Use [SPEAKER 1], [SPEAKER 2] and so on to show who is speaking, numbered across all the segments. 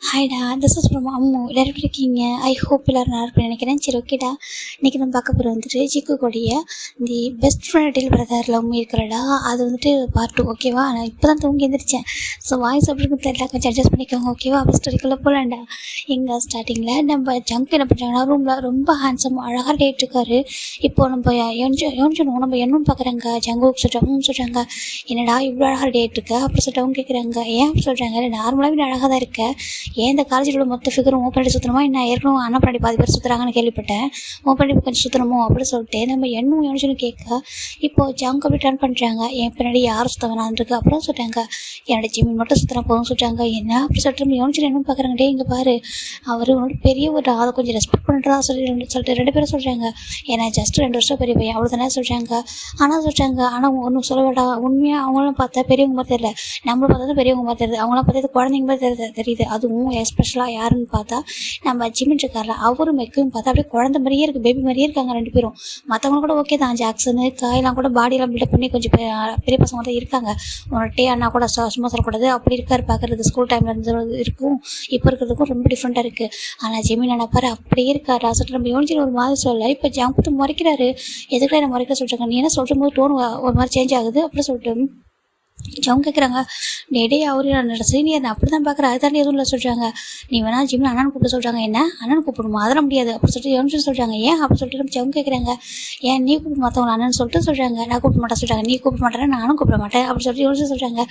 [SPEAKER 1] ஹாய்டா, this is from Ammu. எல்லாரும் எப்படி இருக்கீங்க? ஐ ஹோப் எல்லோரும் நல்லா இருப்பேன் நினைக்கிறேன். சரி, ஓகேடா. இன்றைக்கி நம்ம பார்க்க போகிற வந்துட்டு ஜிக்குடைய the best friend till brother love இருக்கிறடா. அது வந்துட்டு பார்ட் 2, ஓகேவா? நான் இப்போ தான் தூங்கி எழுந்திரிச்சேன். ஸோ வாய்ஸ் அப்படி தெரியல, கொஞ்சம் அட்ஜஸ்ட் பண்ணிக்கோங்க, ஓகேவா? அப்போ ஸ்டோரிக்குள்ளே போகலாண்டா. எங்கே ஸ்டார்டிங்கில் நம்ம ஜங்க் என்ன பண்ணுறாங்கன்னா, ரூமில் ரொம்ப ஹேண்ட்ஸம் அழகாக டேட் இருக்காரு. இப்போது நம்ம யோனிச்சணும் நம்ம என்னன்னு பார்க்குறாங்க. ஜங்குக்கு சொல்கிறாங்க, என்னடா இவ்வளோ அழகாக டேட் இருக்க அப்படி சொல்லிட்டு அவங்க கேட்குறாங்க. ஏன் அப்படி சொல்கிறாங்க? நார்மலாகவே அழகாக தான் இருக்க, ஏன் இந்த காலேஜோட மொத்த ஃபிகரும் ஓப்பன் பண்ணி சுற்றணுமா? என்ன ஏற்கனவே அண்ணா பண்ணி பாதி பேர் சுற்றுறாங்கன்னு கேள்விப்பட்டேன். ஓப்பன் பண்ணி கொஞ்சம் சுற்றணுமோ அப்படின்னு சொல்லிட்டு நம்ம என்னும் யோனிச்சுன்னு கேட்க, இப்போது ஜங்க் அப்படி டர்ன் பண்ணுறாங்க. என் பின்னாடி யாரும் சுற்ற வேணான்ருக்கு அப்புறம் சொல்லிட்டாங்க. என்னோட ஜிம்மின் மட்டும் சுற்றுறா போதும் சொல்லிட்டாங்க. என்ன அப்படி சொல்லிட்டு நம்ம யோனிச்சு என்ன பார்க்குறாங்க, டே இங்கே பாரு, அவர் உன்னோட பெரிய ஒரு அதை கொஞ்சம் ரெஸ்பெக்ட் பண்ணுறதா சொல்லிட்டு ரெண்டு பேரும் சொல்கிறாங்க. ஏன்னா ஜஸ்ட் 2 வருஷம் பெரிய பையன் அவ்வளோ தானே சொல்கிறாங்க. ஆனால் ஒன்றும் சொல்ல வேண்டாம், உண்மையாக அவங்களும் பார்த்தா பெரியவங்க மாதிரி தெரியல, நம்மளும் பார்த்தா பெரியவங்க மாதிரி தெரியுது, அவங்களாம் பார்த்தா குழந்தைங்க மாதிரி தெரியுது. அதுவும் எஸ்பெஷலாக யாருன்னு பார்த்தா நம்ம ஜிம்மின் இருக்கார்ல, அவரும் மெக்கும் பார்த்தா அப்படியே குழந்தை மாதிரியே இருக்குது, பேபி மாதிரியே இருக்காங்க 2 பேரும். மற்றவங்க கூட ஓகே தான், ஜாக்சனு காயெல்லாம் கூட பாடியெல்லாம் பில்டப் பண்ணி கொஞ்சம் பெரிய பசங்க தான் இருக்காங்க. உன்னோட டே அண்ணா கூட சும்மா சொல்லக்கூடாது, அப்படி இருக்கார் பார்க்குறது. ஸ்கூல் டைமில் இருந்து இருக்கும் இப்போ இருக்கிறதுக்கும் ரொம்ப டிஃப்ரெண்ட்டாக இருக்குது. ஆனால் ஜிம்மின் நினைப்பாரு அப்படியே இருக்காரு. சொல்லிட்டு நம்ம யோனிச்சில் ஒரு மாதிரி சொல்ல, இப்போ ஜங்க் முறைக்கிறாரு. எதுக்குள்ள என்ன முறைக்கிற சொல்கிறாங்க, நீ என்ன சொல்லும் போது டோன் ஒரு மாதிரி சேஞ்ச் ஆகுது அப்படி சொல்லிட்டு அவங்க கேட்குறாங்க. டே அவரு என்னோட சீனியர், நான் அப்படி தான் பார்க்குறேன், அது தாண்டி எதுவும் இல்லை சொல்கிறாங்க. நீ வேணா ஜிம்மில் அண்ணன் கூப்பிட்டு சொல்கிறாங்க. என்ன அண்ணன் கூப்பிடுமா? அதெல்லாம் முடியாது அப்படி சொல்லிட்டு யோனிச்சு சொல்கிறாங்க. ஏன் அப்படி சொல்லிட்டு நம்ம அவங்க கேட்குறாங்க. ஏன் நீ கூப்பிட மாற்றவங்க அண்ணன் சொல்லிட்டு சொல்கிறாங்க. நான் கூப்பிட மாட்டேன் சொல்கிறாங்க. நீ கூப்பிட மாட்டேன்னா நானும் கூப்பிட மாட்டேன் அப்படி சொல்லிட்டு யோனிச்சு சொல்கிறாங்க.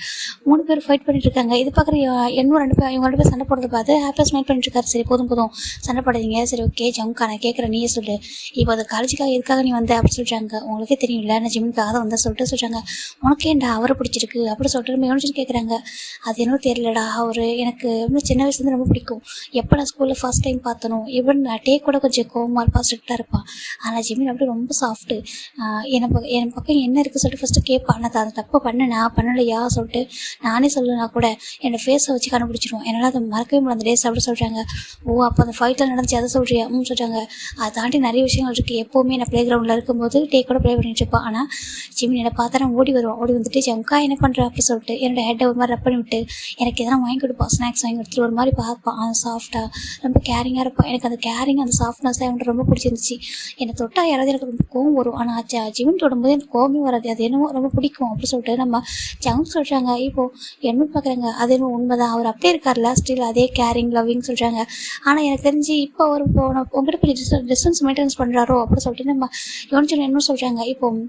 [SPEAKER 1] 3 பேர் ஃபைட் பண்ணிட்டு இருக்காங்க. இது பார்க்குற இன்னும் 2 பேர், இவங்க 2 பேர் சண்டை போடுறது பார்த்து ஹாப்பியாக ஸ்மைல் பண்ணிட்டு இருக்காரு. சரி போதும் சண்டை போடாதீங்க, சரி ஓகே ஜங்கா நான் கேட்குறேன் நீயே சொல்லு, இப்போ அது காலேஜுக்காக எதுக்காக நீ வந்த அப்படி சொல்கிறாங்க. உங்களுக்கே தெரியும்ல நான் ஜிம்முக்காக தான் வந்தேன் சொல்லிட்டு சொல்கிறாங்க. உனக்கேண்டா அவரை பிடிச்சிருக்கு அப்படி சொல்லிட்டு நம்ம யோனிச்சு கேட்குறாங்க. அது என்னவோ தெரியலடா, அவர் எனக்கு இன்னும் சின்ன வயசுலேருந்து ரொம்ப பிடிக்கும். எப்போ நான் ஸ்கூலில் ஃபஸ்ட் டைம் பார்த்தனும், இவன் டே கூட கொஞ்சம் கோவமாக இருப்பான், ஸ்ட்ரிக்டாக இருப்பான். ஆனால் ஜிம்மின் அப்படி ரொம்ப சாஃப்ட்டு. என் பக்கம் என்ன இருக்குது சொல்லிட்டு ஃபஸ்ட்டு கேட்பான். நான் அதை தப்பு பண்ணலையா சொல்லிட்டு நானே சொல்லலைனா கூட என்னோடய ஃபேஸை வச்சு கண்டுபிடிச்சிடுவோம். என்னால் அதை மறக்கவே முடியல அந்த டேஸ் அப்படி சொல்கிறாங்க. ஓ அப்போ அந்த ஃபைட்டில் நடந்துச்சு அதை சொல்கிறியா? சொல்கிறாங்க. அதை தாண்டி நிறைய விஷயங்கள் இருக்குது. எப்போவுமே நான் ப்ளே கிரவுண்டில் இருக்கும்போது டே கூட ப்ளே பண்ணிட்டு இருப்பான். ஆனால் ஜிம்மின் என்னை பார்த்தா நான் ஓடி வந்துட்டு ஜங்கா என்ன பண்ணுற அப்படி சொல்லிட்டு என்னோடய ஹெட்டை ஒரு மாதிரி ரப் பண்ணி விட்டு எனக்கு எதனா வாங்கி கொடுப்பான், ஸ்நாக்ஸ் வாங்கி கொடுத்துட்டு ஒரு மாதிரி பார்ப்பான். சாஃப்டாக ரொம்ப கேரிங்காக இருப்பான். எனக்கு அந்த கேரிங் அந்த சாஃப்ட்னஸ் அவன்கிட்ட ரொம்ப பிடிச்சிருந்துச்சு. என்னை தொட்டால் யாராவது எனக்கு ரொம்ப கோவம் வரும், ஆனால் ஜிம்மின் தொடும்போது எனக்கு கோவமே வராது. அது என்னமோ ரொம்ப பிடிக்கும் அப்படி சொல்லிட்டு நம்ம ஜங்க் சொல்கிறாங்க. இப்போது என்ன பார்க்குறாங்க, அது என்னமோ உண்மைதான், அவர் அப்படியே இருக்கார்ல ஸ்டில் அதே கேரிங் லவ்விங் சொல்கிறாங்க. ஆனால் எனக்கு தெரிஞ்சு இப்போ அவர் உங்கள்கிட்ட போய் டிஸ்டன்ஸ் மெயின்டெனன்ஸ் பண்ணுறாரோ அப்படி சொல்லிட்டு நம்ம யோனிச்சு என்ன சொல்கிறாங்க. இப்போது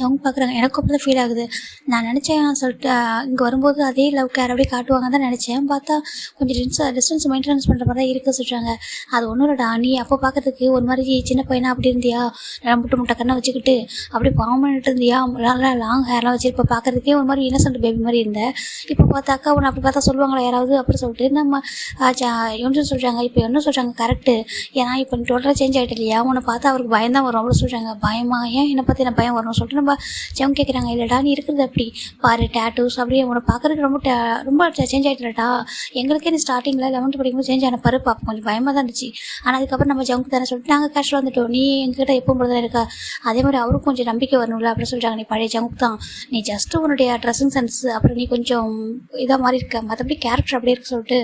[SPEAKER 1] அவங்க பார்க்குறாங்க. எனக்கும் அப்படி தான் ஃபீல் ஆகுது. நான் நினச்சேன் சொல்லிட்டு இங்கே வரும்போது அதே லவ் கேர் அப்படியே காட்டுவாங்க தான் நினச்சேன். பார்த்தா கொஞ்சம் டிஸ்டன்ஸ் மெயின்டெனன்ஸ் பண்ணுற மாதிரி தான் இருக்க சொல்கிறாங்க. அது ஒன்றும் இல்லைடா, நீ அப்போ பார்க்கறதுக்கு ஒரு மாதிரி சின்ன பையனா அப்படி இருந்தியா, நல்லா முட்டை கண்ணை வச்சுக்கிட்டு அப்படி பாவம் பண்ணிட்டு இருந்தியா, நல்லா லாங் ஹேர்லாம் வச்சு இப்போ பார்க்கறதுக்கே ஒரு மாதிரி இன்னசென்ட் பேபி மாதிரி இருந்தேன். இப்போ பார்த்தாக்கா உன்னை அப்படி பார்த்தா சொல்லுவாங்களா யாராவது அப்படி சொல்லிட்டு நம்ம என்ன சொல்கிறாங்க. இப்போ என்ன சொல்கிறாங்க கரெக்டு, ஏன்னா இப்போ நீ டோட்டலாக சேஞ்ச் ஆகிட்டு இல்லையா, உன்னை பார்த்தா அவருக்கு பயம் தான் வரும் அப்படி சொல்கிறாங்க. பயமா? ஏன் என்னை பார்த்து என்ன பயம் வரும்னு சொல்லிட்டு நம்ம ஜங்க கேட்குறாங்க. இல்லைடா நீ இருக்கிறது அப்படி பாரு, டேட்டூஸ் அப்படியே உன்னை பார்க்குறதுக்கு ரொம்ப சேஞ்ச் ஆகிட்டுலடா. எங்களுக்கே நீ ஸ்டார்டிங்கில் 11th படிக்கும்போது சேஞ்ச் ஆன பாரு, பார்ப்போம் கொஞ்சம் பயமாக தான் இருந்துச்சு. ஆனால் அதுக்கப்புறம் நம்ம ஜங்கு தானே சொல்லிட்டு நாங்கள் கேஷுவலாக வந்துட்டோம். நீ எங்ககிட்ட எப்பவும் போல தான் இருக்கா, அதே மாதிரி அவருக்கும் கொஞ்சம் நம்பிக்கை வரணும்ல அப்படின்னு சொல்லிட்டாங்க. நீ பழைய ஜங்கு தான், நீ ஜஸ்ட்டு உன்னுடைய ட்ரெஸ்ஸிங் சென்ஸ் அப்புறம் நீ கொஞ்சம் இதாக மாதிரி இருக்க, மற்றபடி கேரக்டர் அப்படியே இருக்கு சொல்லிட்டு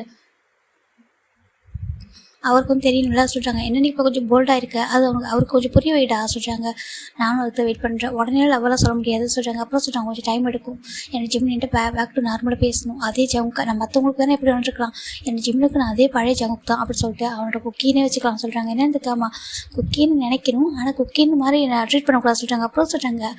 [SPEAKER 1] அவருக்கும் தெரியணும்ல சொல்கிறாங்க. என்ன நீ இப்போ கொஞ்சம் போல்டாக இருக்க, அது அவருக்கு கொஞ்சம் புரிய வைடா சொல்கிறாங்க. நானும் அதுக்கு வெயிட் பண்ணுறேன், உடனே லெவலாக சொல்ல முடியாது சொல்கிறாங்க. அப்புறம் சொல்கிறாங்க கொஞ்சம் டைம் எடுக்கும், என்னை ஜிம்மின்ட்டு பேக் டு நார்மலாக பேசணும். அதே ஜவுக்கு நான் மற்றவங்களுக்கு தானே எப்படி வந்துருக்கலாம், என்னை ஜிம்முக்கு நான் அதே பழைய ஜவுக்கு தான் அப்படி சொல்லிட்டு அவனோட குக்கினே வச்சுக்கலாம் சொல்கிறாங்க. என்ன இருந்துக்காமா குக்கின்னு நினைக்கணும், ஆனால் குக்கின்னு மாதிரி நான் ட்ரீட் பண்ணக்கூடாது சொல்கிறாங்க. அப்புறம் சொல்கிறாங்க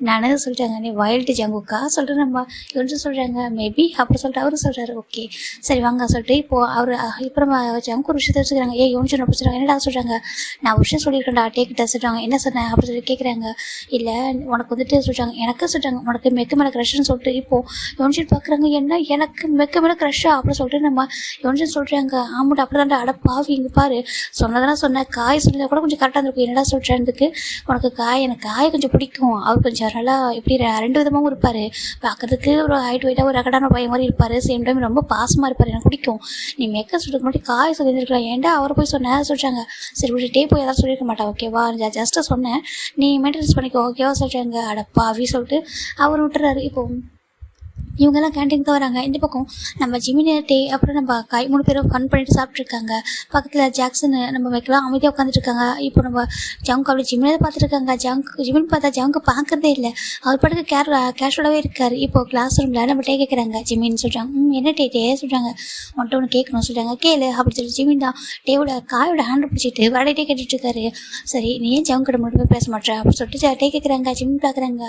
[SPEAKER 1] நான் சொல்லிட்டாங்க நீ வைல்டு ஜங்குக்கா சொல்லிட்டு நம்ம கொஞ்சம் சொல்கிறாங்க. மேபி அப்படி சொல்லிட்டு அவரு சொல்கிறாரு. ஓகே சரி வாங்க சொல்லிட்டு இப்போது அவர் இப்போ நம்ம ஜங்கு ஒரு விஷயத்தை ஏ யோனிச்சு பிடிச்சிருக்காங்க. என்னடா சொல்கிறாங்க, நான் ஒரு விஷயம் சொல்லியிருக்கேன்டா டேக்கிட்ட சொல்கிறாங்க. என்ன சொன்னேன் அப்படி சொல்லி கேட்குறாங்க. இல்லை உனக்கு வந்துட்டு சொல்கிறாங்க, எனக்கு சொல்கிறாங்க உனக்கு மெக்கு மேலே க்ரஷ்ன்னு சொல்லிட்டு இப்போது யோனிச்சு பார்க்குறாங்க. என்ன எனக்கு மெக்கு மேலே க்ரஷ்ஷா அப்படி சொல்லிட்டு நம்ம யோனிச்சு சொல்கிறாங்க. ஆமாட்டா அப்படி தான்டா, அட பாவி இங்கே பாரு சொன்னதானே சொன்னேன், காய் சொன்னதை கூட கொஞ்சம் கரெக்டாக இருந்திருக்கும். என்னடா சொல்கிறதுக்கு உனக்கு எனக்கு காய் கொஞ்சம் பிடிக்கும், அவர் கொஞ்சம் நல்லா எப்படி 2 விதமாகவும் இருப்பார், பார்க்கறதுக்கு ஒரு ஹைட் வெயிட்டாக ஒரு ரகடான பையன் மாதிரி இருப்பார், சேம் டைம் ரொம்ப பாசமாக இருப்பார், எனக்கு பிடிக்கும். நீ மெக்க சொல்கிறதுக்கு முன்னாடி காய் சொல்லியிருக்கலாம், ஏன்டா அவரை போய் சொன்னேன் சொல்கிறாங்க. சரி விட்டுட்டே போய் எதாவது சொல்லியிருக்க மாட்டா ஓகேவா, ஜஸ்ட்டு சொன்னேன் நீ மெயின்டெனன்ஸ் பண்ணிக்கோ ஓகேவா சொல்கிறாங்க. அடப்பா அப்படி சொல்லிட்டு அவர் விட்டுறாரு. இப்போது இவங்கெல்லாம் கேன்டீன் தான் வராங்க. இந்த பக்கம் நம்ம ஜிமினி டே அப்புறம் நம்ம காய் 3 பேரும் ஃபன் பண்ணிட்டு சாப்பிட்ருக்காங்க. பக்கத்தில் ஜாக்சன் நம்ம வைக்கலாம் அமைதியாக உட்காந்துருக்காங்க. இப்போ நம்ம ஜங்கு அப்படி ஜிமினை பார்த்துருக்காங்க. ஜிமின் பார்த்தா ஜங்கு பார்க்குறதே இல்லை. அவர் பாட்டுக்கு கேஷுவலாகவே இருக்கார். இப்போ கிளாஸ் ரூமில் நம்ம டே கேட்குறாங்க. ஜிமின்னு சொல்கிறாங்க. என்ன டே சொல்கிறாங்க. உன்ட்ட ஒன்று கேட்கணும் சொல்கிறாங்க. கேளு அப்படி சொல்லி ஜிமின் தான் டேவோட காயோட ஹேண்டை பிடிச்சிட்டு விளையாடிட்டே கேட்டுட்ருக்காரு. சரி நீ ஏன் ஜங்கு கிட்ட மட்டும் போய் பேச மாட்டேன் அப்படின்னு சொல்லிட்டு டே கேட்குறாங்க. ஜிமின் பார்க்குறாங்க.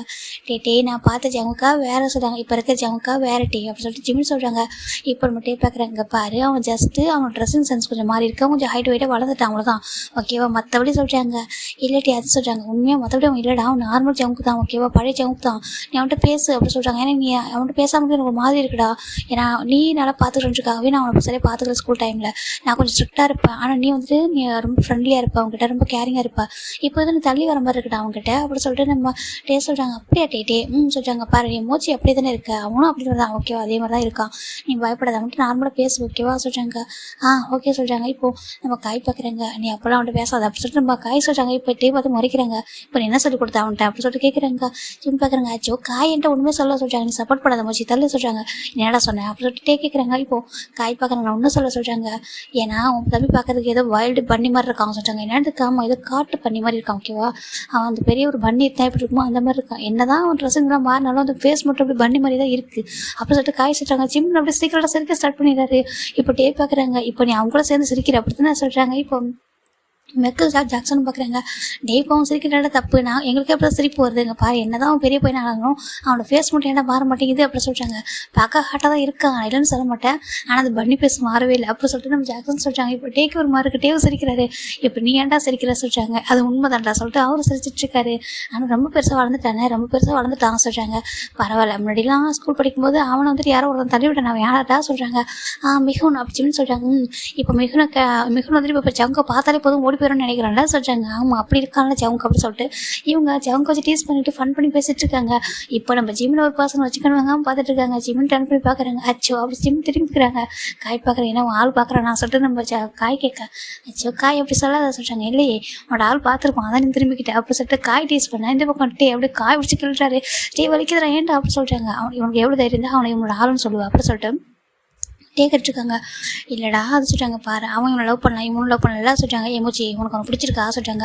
[SPEAKER 1] டே நான் பார்த்த ஜங்குக்கா வேறு சொல்கிறாங்க. இப்போ இருக்க ஜங்குக்கா வேறு டே அப்படின்னு சொல்லிட்டு ஜிமின் சொல்கிறாங்க. இப்போ நம்ம டே பார்க்குறாங்க. பாரு அவன் ஜஸ்ட்டு அவன் ட்ரெஸ்ஸிங் சென்ஸ் கொஞ்சம் மாறி இருக்கா, கொஞ்சம் ஹைட் வெயிட்டாக வளர்ந்துட்டான் அவ்வளோதான் ஓகேவா. மற்றபடி சொல்கிறாங்க. இல்லாட்டி அது சொல்கிறாங்க. உண்மையாக மற்றபடி அவன் இல்லைடா, அவன் நார்மல் ஜங்கு தான் ஓகேவா, பழைய ஜங்கு தான். நீ அவன்கிட்ட பேசு அப்படி சொல்கிறாங்க. ஏன்னா நீ அவன்கிட்ட பேசாமல் எனக்கு ஒரு மாதிரி இருக்குடா. ஏன்னா நீ நல்லா பார்த்துக்கிட்டுருக்காகவே நான் அவனை சரியாக பார்த்துக்கல ஸ்கூல் டைமில். நான் கொஞ்சம் ஸ்ட்ரிக்டாக இருப்பேன். ஆனால் நீ வந்துட்டு நீ ரொம்ப ஃப்ரெண்ட்லியாக இருப்பேன், அவங்ககிட்ட ரொம்ப கேரிங்காக இருப்பேன். இப்போ வந்து நீ தள்ளி வர மாதிரி இருக்கடா அவங்ககிட்ட அப்படி சொல்லிட்டு நம்ம டே சொல்கிறாங்க. அப்படியா டே சொல்கிறாங்க. பாரு நீ மூச்சு அப்படியே தானே இருக்க, அவனும் அப்படி தான் ஓகேவா, அதே மாதிரி தான் இருக்கான். நீ பயப்படாத, அவன்ட்டு நார்மலாக பேசு ஓகேவா சொல்கிறாங்க. ஓகே சொல்கிறாங்க. இப்போது நம்ம காய் பார்க்குறாங்க. நீ அப்போல்லாம் அவன்கிட்ட பேசாத அப்படி சொல்லிட்டு நம்ம காய் சொல்கிறாங்க. இப்போ டே பார்த்து முறைக்கிறாங்க. இப்போ நீ என்ன சொல்லி கொடுத்தா அவன்கிட்ட அப்படி சொல்லிட்டு கேட்குறாங்க. ஜிம் பார்க்குறாங்க. ஆச்சோ காய் என்கிட்ட ஒன்றுமே சொல்ல சொல்கிறாங்க. நீ சப்போர்ட் பண்ணாத மூச்சு தள்ளு சொல்கிறாங்க. என்னடா சொன்னேன் அப்படி சொல்லிட்டு டே கேட்குறாங்க. இப்போது காய் பார்க்குறாங்க. ஒன்றும் சொல்ல சொல்கிறாங்க. ஏன்னா உன் தம்பி பார்க்கறதுக்கு ஏதோ வைல்டு பண்ணி மாதிரி இருக்காங்க சொல்கிறாங்க. என்னதுக்காம ஏதோ காட்டு பண்ணி மாதிரி இருக்கான் ஓகேவா. அவன் அந்த பெரிய ஒரு பண்ணி தான் எப்படி இருக்குமோ அந்த மாதிரி இருக்கான். என்ன தான் அவன் ட்ரெஸ்ஸுங்கெல்லாம் மாறினாலும் அந்த ஃபேஸ் மட்டும் அப்படி பண்ணி மாதிரி தான் இருக்குது அப்படி சொல்லிட்டு காய் சொல்கிறாங்க. ஜிம் அப்படி சீக்கிரட்டாக சிரிக்க ஸ்டார்ட் பண்ணிடுறாரு. இப்போ டே பார்க்குறாங்க. இப்போ நீ அவங்கள சேர்ந்து சிரிக்கிற அப்படி தானே சொல்கிறாங்க. இப்போ மெக்கல் ஜாக்சன் பார்க்குறாங்க. டேவும் சிரிக்கிறதால தப்பு, நான் எங்களுக்கு எப்படி சிரிப்பு வருதுங்க பாரு, என்ன தான் அவன் பெரிய பையன் ஆனாலும் அவனோட ஃபேஸ் மட்டும் என்ன மாற மாட்டேங்குது அப்படி சொல்கிறாங்க. பார்க்க ஹாட்டாக தான் இருக்கான், இல்லைன்னு சொல்ல மாட்டேன், ஆனால் அந்த பண்ணி பேச மாறவே இல்லை அப்படி சொல்லிட்டு நம்ம ஜாக்சன் சொல்கிறாங்க. இப்போ டேக்கு ஒரு மாதிரி இருக்கு, டேவும் சிரிக்கிறாரு. இப்போ நீ ஏன்டா சிரிக்கிற சொல்கிறாங்க. அது உண்மை தான்டா சொல்லிட்டு அவரும் சிரிச்சிட்ருக்காரு. ஆனால் ரொம்ப பெருசாக வளர்ந்துட்டான் சொல்கிறாங்க. பரவாயில்ல, முன்னாடிலாம் ஸ்கூல் படிக்கும்போது அவனை வந்துட்டு யாரோ ஒருத்தன் தள்ளி விட்டேன் அவன் யாரா சொல்கிறாங்க. மிகுன் அப்படின்னு சொல்கிறாங்க. இப்போ மிகுன் வந்துட்டு இப்போ ஜங்க பார்த்தாலே போதும் ஓடி போயிடும்னு நினைக்கிறான்ல சொல்கிறாங்க. ஆமாம் அப்படி இருக்கான்ல ஜவுங்க அப்படி சொல்லிட்டு இவங்க ஜவுங்க வச்சு டீஸ் பண்ணிட்டு ஃபன் பண்ணி பேசிட்டு இருக்காங்க. இப்போ நம்ம ஜிம்மில் ஒரு பர்சன் வச்சுக்கணுவாங்க பார்த்துட்டு இருக்காங்க. ஜிம்மின் டர்ன் பண்ணி பார்க்குறாங்க. அச்சோ அப்படி ஜிம் திரும்பிக்கிறாங்க. காய் பார்க்குறேன், ஏன்னா ஆள் பார்க்குறேன் நான் சொல்லிட்டு நம்ம காய் கேட்க. அச்சோ காய் அப்படி சொல்லாத சொல்கிறாங்க. இல்லையே உன்னோட ஆள் பார்த்துருப்பான், அதான் நீ திரும்பிக்கிட்டேன் அப்படி சொல்லிட்டு காய் டீஸ் பண்ணேன். இந்த பக்கம் டே அப்படியே காய் பிடிச்சி கிள்றாரு. டே வலிக்குதுடா ஏன்டா அப்படி சொல்கிறாங்க. இவனுக்கு எவ்வளோ தைரியம் இருந்தால் அவனை இவனோட ஆளுன்னு சொல்லுவாள் அப்படி சொல்லிட்டு கேட்டுருக்காங்க. இல்லைடா அது சொல்கிறாங்க. பாரு அவன் இவனை லவ் பண்ணலாம், இவனும் லவ் பண்ணலாம் சொல்கிறாங்க. ஏமோச்சி உனக்கு அவனை பிடிச்சிருக்கா சொல்கிறாங்க.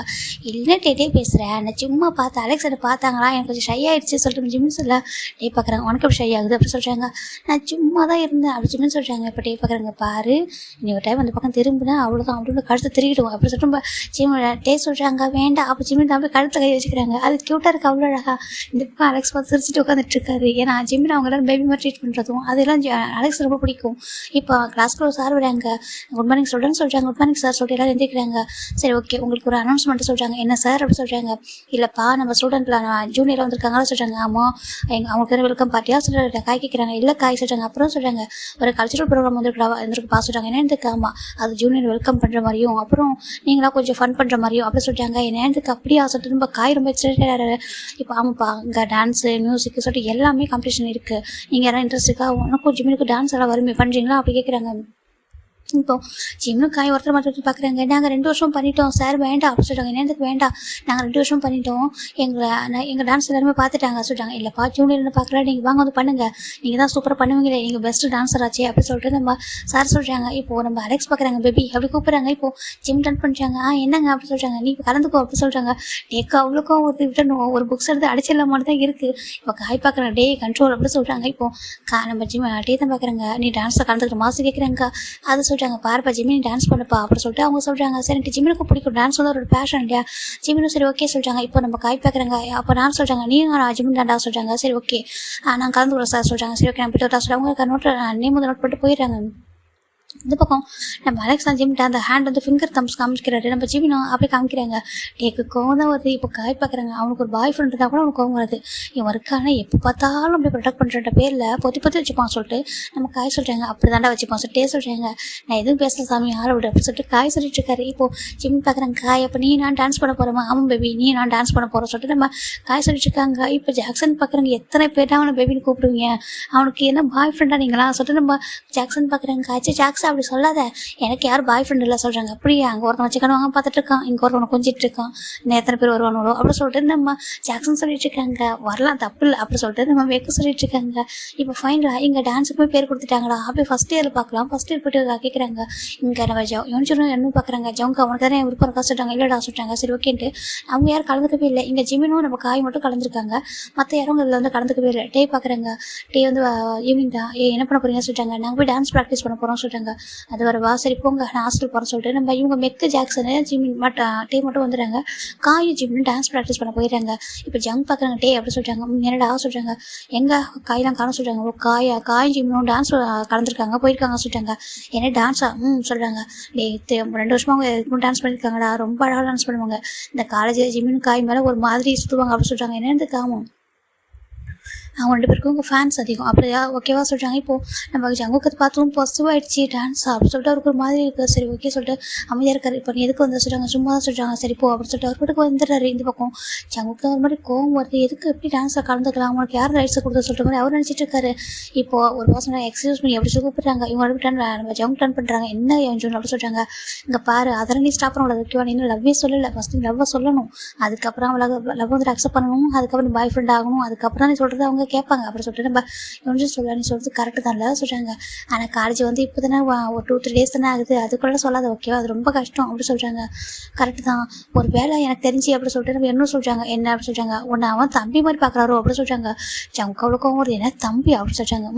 [SPEAKER 1] இல்லை டே பேசுகிறேன், நான் சும்மா பார்த்து அலெக்ஸை பார்த்தாங்களா எனக்கு கொஞ்சம் ஷை ஆகிடுச்சு சொல்லிட்டு ஜிம்னு சொல்ல டே பார்க்குறாங்க. உனக்கு எப்படி ஷை ஆகுது அப்படி சொல்கிறாங்க. நான் சும்மா தான் இருந்தேன் அப்படி ஜிம்னு சொல்கிறாங்க. இப்போ டே பார்க்குறாங்க. பாரு நீ ஒரு டைம் அந்த பக்கம் திரும்பினா அவ்வளோதான் அப்படின்னு கழுத்தை திருக்கிடுவோம் அப்படி சொல்லிட்டு நம்ம ஜிம் டே சொல்கிறாங்க. வேண்டாம் அப்போ ஜிம்மின் தான் அப்படியே கழுத்தை கை வச்சுக்கிறாங்க. அது க்யூட்டாக இருக்குது அவ்வளோ அழகா. இந்த பக்கம் அலெக்ஸ் பார்த்து சிரிச்சுட்டு உட்காந்துட்டு இருக்காரு. ஏன்னா ஜிம்மின் அவங்க எல்லாரும் பேபி மாதிரி ட்ரீட் பண்ணுறதும் அதெல்லாம் அலெக்ஸ் ரொம்ப பிடிக்கும். இப்போ கிளாஸ்க்கு ஒரு சார் வராங்க. குட் மார்னிங் ஸ்டூடெண்ட் சொல்கிறாங்க. குட் மார்னிங் சார் சொல்லிட்டு எல்லாரும் எழுந்திருக்கிறாங்க. சரி ஓகே உங்களுக்கு ஒரு அனௌன்ஸ்மெண்ட் சொல்கிறாங்க. என்ன சார் அப்படி சொல்கிறாங்க. இல்லைப்பா நம்ம ஸ்டூடெண்ட்டில் ஜூனியரில் வந்திருக்காங்களா சொல்கிறாங்க. ஆமாம் அவங்களுக்கு வெல்கம் பார்ட்டியாக சொல்கிறாங்க. காய் கேட்குறாங்க. இல்லை காய் சொல்கிறாங்க. அப்புறம் சொல்கிறாங்க ஒரு கல்ச்சுரல் ப்ரோக்ராம் வந்துருக்குப்பா சொல்கிறாங்க. என்னதுக்கு? ஆமாம் அது ஜூனியர் வெல்கம் பண்ணுற மாதிரியும் அப்புறம் நீங்களாம் கொஞ்சம் ஃபன் பண்ணுற மாதிரியும் அப்படி சொல்கிறாங்க. என்னதுக்கு அப்படியா சொல்லிட்டு நம்ம காய் ரொம்ப எக்ஸைட்டடாக. இப்போ ஆமாப்பா இங்கே டான்ஸு மியூசிக்கு சொல்லிட்டு எல்லாமே காம்படிஷன் இருக்குது, நீங்கள் யாரும் இன்ட்ரெஸ்ட்டுக்கா உனக்கும் ஜிம்முக்கு டான்ஸ் எல்லாம் வருமே பண்ணுறீங்களா அப்படி கேட்குறாங்க. இப்போ ஜிம்னு காய் ஒருத்தர் மட்டும் பார்க்குறாங்க. நாங்கள் 2 வருஷம் பண்ணிட்டோம் சார் வேண்டாம் அப்படி சொல்கிறாங்க. என்னதுக்கு வேண்டாம்? நாங்கள் 2 வருஷம் பண்ணிட்டோம், எங்கள் டான்ஸ் எல்லாருமே பார்த்துட்டாங்க சொல்கிறாங்க. இல்லைப்பா ஜூனியர்னு பார்க்கலாம், நீங்கள் வாங்க வந்து பண்ணுங்கள், நீங்கள் தான் சூப்பராக பண்ணுவீங்களே, நீங்கள் பெஸ்ட்டு டான்ஸர் ஆச்சு அப்படி சொல்லிட்டு நம்ம சார் சொல்கிறாங்க. இப்போது நம்ம அலெக்ஸ் பார்க்குறாங்க. பேபி அப்படி கூப்பிட்றாங்க. இப்போது ஜிம் டன் பண்ணுறாங்க. என்னங்க அப்படி சொல்கிறாங்க. நீ இப்போ கலந்துக்கோ அப்படி சொல்கிறாங்க. டேக்கு அவ்வளோக்கும் ஒரு விட்டணும், ஒரு புக்ஸ் எடுத்து அடிச்சிடலாமான்னு தான் இருக்குது. இப்போ காய் பார்க்குறாங்க. டே கண்ட்ரோல் அப்படி சொல்கிறாங்க. இப்போது நம்ம ஜிம் டே தான் பார்க்குறாங்க. நீ டான்ஸில் கலந்துக்கிற மாதம் கேட்குறாங்க. அது சொல்கிறாங்க. பாருப்பா ஜிமினி டான்ஸ் பண்ணப்பா அப்படி சொல்லிட்டு அவங்க சொல்கிறாங்க. சரி எனக்கு ஜிமினுக்கு பிடிக்கும், டான்ஸ் வந்து ஒரு பேஷன் இல்லையா. ஜிமினும் சரி ஓகே சொல்கிறாங்க. இப்போ நம்ம காய் பார்க்குறாங்க. அப்போ நான் சொல்கிறாங்க நீங்க ஜிமின் டாண்டா சொல்கிறாங்க. சரி ஓகே நான் கலந்துக்கிறேன் சார் சொல்கிறாங்க. சரி ஓகே நான் போய்ட்டு வரலாம் சொல்கிறாங்க. அவங்க நோட்டில் நேம் வந்து நோட் பண்ணிட்டு போயிடுறாங்க. இந்த பக்கம் நம்ம அலெக்ஸ் தான் ஜிம்கிட்ட அந்த ஹேண்ட் வந்து ஃபிங்கர் தம்ஸ் காமிக்கிறாரு. நம்ம ஜிமினும் அப்படியே காமிக்கிறாங்க. டேக்கு கோவம் தான் வருது. இப்போ காய் பார்க்குறாங்க. அவனுக்கு ஒரு பாய் ஃப்ரெண்ட் இருந்தால் கூட அவனுக்கு கோவம் வருது. இவன் இருக்கானா எப்போ பார்த்தாலும் அப்படி ப்ரொடெக்ட் பண்ணுற பேரில் பொத்தி வச்சுப்பான் சொல்லிட்டு நம்ம காய் சொல்கிறாங்க. அப்படி தாண்டா வச்சுப்பான் சொல்லிட்டு சொல்கிறாங்க. நான் எதுவும் பேசல சாமி ஆளை விடு அப்படி சொல்லிட்டு காய் சொல்லிட்டு இருக்காரு. இப்போது ஜிம் பார்க்குறாங்க. காய் அப்போ நீ நான் டான்ஸ் பண்ண போகிறோமா? ஆமாம் பேபி நீ நான் டான்ஸ் பண்ண போகிறோம் சொல்லிட்டு நம்ம காய் சொல்லிட்டு இருக்காங்க. இப்போ ஜாக்சன் பார்க்குறாங்க. எத்தனை பேர்ட்டா அவனை பேபின்னு கூப்பிடுவீங்க, அவனுக்கு என்ன பாய் ஃப்ரெண்டாக நீங்களா சொல்லிட்டு நம்ம ஜாக்சன் பார்க்குறாங்க. காய்ச்சி ஜாக்சன் அப்படி சொல்லாத, எனக்கு யாரும் பாய் ஃப்ரெண்ட் இல்லை சொல்கிறாங்க. அப்படியே அங்கே ஒருத்தன் சிக்கன் வாங்க பார்த்துட்டு இருக்கான், இங்கே ஒருத்தவனை கொஞ்சிட்டு இருக்கான், இன்னும் எத்தனை பேர் வருவானுங்களோ அப்படி சொல்லிட்டு நம்ம ஜாக்சன் சொல்லிட்டு இருக்காங்க. வரலாம் தப்பு இல்லை அப்படி சொல்லிட்டு நம்ம மேக்கு சொல்லிட்டு இருக்காங்க. இப்போ ஃபைனலாக இங்கே டான்ஸுக்குமே பேர் கொடுத்துட்டாங்களா. அப்படி ஃபஸ்ட் இயர் பார்க்கலாம். ஃபஸ்ட் இயர் போய்ட்டு கேட்குறாங்க. இங்கே நம்ம யோனிச்சோன்னு என்ன பார்க்குறாங்க. ஜவுங்க அவனுக்கு தானே விருப்பம் இருக்கா சொல்லிட்டாங்க. இல்லைடா சொல்லிட்டாங்க. சரி ஓகேன்ட்டு அவங்க யாரும் கலந்துக்கவே இல்லை. இங்கே ஜிமினும் நம்ம காய் மட்டும் கலந்துருக்காங்க. மற்ற யாரும் இதில் வந்து கலந்துக்கவே இல்லை. டே பார்க்குறாங்க. டே வந்து ஈவினிங் தான் என்ன பண்ண போறீங்கன்னு சொல்லிட்டாங்க. நாங்கள் போய் டான்ஸ் ப்ராக்டிஸ் பண்ண போகிறோம் சொல்லிட்டாங்க. அது வரவா சரி போங்க நான் ஹாஸ்டல் போகிறோம் சொல்லிட்டு நம்ம இவங்க மெக்கு ஜாக்சனு ஜிமின் டே மட்டும் வந்துடுறாங்க. காயும் ஜிமினும் டான்ஸ் ப்ராக்டிஸ் பண்ண போயிடுறாங்க. இப்போ ஜங் பார்க்குறாங்க. டே அப்படி சொல்லிட்டாங்க. என்னடா சொல்லிட்டாங்க. எங்கே காயெல்லாம் காண சொல்லிட்டாங்க. ஓ காயும் ஜிமினும் டான்ஸ் கலந்துருக்காங்க போயிருக்காங்க சொல்லிட்டாங்க. என்ன டான்ஸா சொல்கிறாங்க. டே 2 வருஷமா அவங்க டான்ஸ் பண்ணியிருக்காங்கடா. ரொம்ப அழகாக டான்ஸ் பண்ணுவாங்க. இந்த காலேஜ் ஜிமின் காய் மேலே ஒரு மாதிரி சுற்றுவாங்க அப்படி சொல்கிறாங்க. என்னென்னு காமம் அவங்க 2 பேருக்கும் உங்கள் ஃபேன்ஸ் அதிகம் அப்படியா ஓகேவா சொல்லிட்டாங்க. இப்போது நம்ம ஜங்குக்கு பார்த்தும் பாசிட்டிவ் ஆகிடுச்சு டான்ஸ் அப்படி சொல்லிட்டு அவருக்கு ஒரு மாதிரி இருக்குது. சரி ஓகே சொல்லிட்டு அமைதியாக இருக்காரு. இப்போ நீ எதுக்கு வந்து சொல்கிறாங்க. சும்மா தான் சொல்கிறாங்க. சரி போ அப்படின்னு சொல்லிட்டு அவர் வீட்டுக்கு வந்துடுறாரு. இந்த பக்கம் ஜங்குக்கு ஒரு மாதிரி கோவம் வருது. எதுக்கு எப்படி டான்ஸில் கலந்துக்கலாம், அவங்களுக்கு யார் ரைட்ஸை கொடுத்து சொல்கிற மாதிரி அவர் நினச்சிட்டு இருக்காரு. இப்போது ஒரு பர்சன் எக்ஸ்கியூஸ் பண்ணி எப்படி சொல்லி கூப்பிட்றாங்க. இவங்க நம்ம ஜங்க் டர்ன் பண்ணுறாங்க. என்ன என் அப்படி சொல்கிறாங்க. இங்கே பாரு அதெல்லாம் நீ ஸ்டாப் பண்ண ஓகேவா. நீ இன்னும் லவ்வே சொல்லலை. ஃபஸ்ட்டு லவ்வை சொல்லணும், அதுக்கப்புறம் லவ் வந்து அக்செப்ட் பண்ணணும், அதுக்கப்புறம் நீ பாய் ஃப்ரெண்ட் ஆகணும், அதுக்கப்புறம் நீ சொல்கிறது அவங்க கேட்பாங்க அப்படி சொல்லிட்டு நம்ம கொஞ்சம் சொல்ல. நீ சொல்கிறது கரெக்டு தான் இல்லை சொல்கிறாங்க. ஆனால் காலேஜ் வந்து இப்போ தானே ஒரு 2-3 டேஸ் தானே ஆகுது, அதுக்குள்ளே சொல்லாத ஓகேவா, அது ரொம்ப கஷ்டம் அப்படி சொல்கிறாங்க. கரெக்டு தான் ஒரு வேலை எனக்கு தெரிஞ்சு அப்படி சொல்லிட்டு நம்ம என்ன சொல்கிறாங்க. என்ன அப்படி சொல்கிறாங்க. உன்னை அவன் தம்பி மாதிரி பார்க்குறாரோ அப்படி சொல்கிறாங்க. ஜங்கு அவ்வளோக்கும் வருது. என்ன தம்பி அப்படி சொல்கிறாங்க.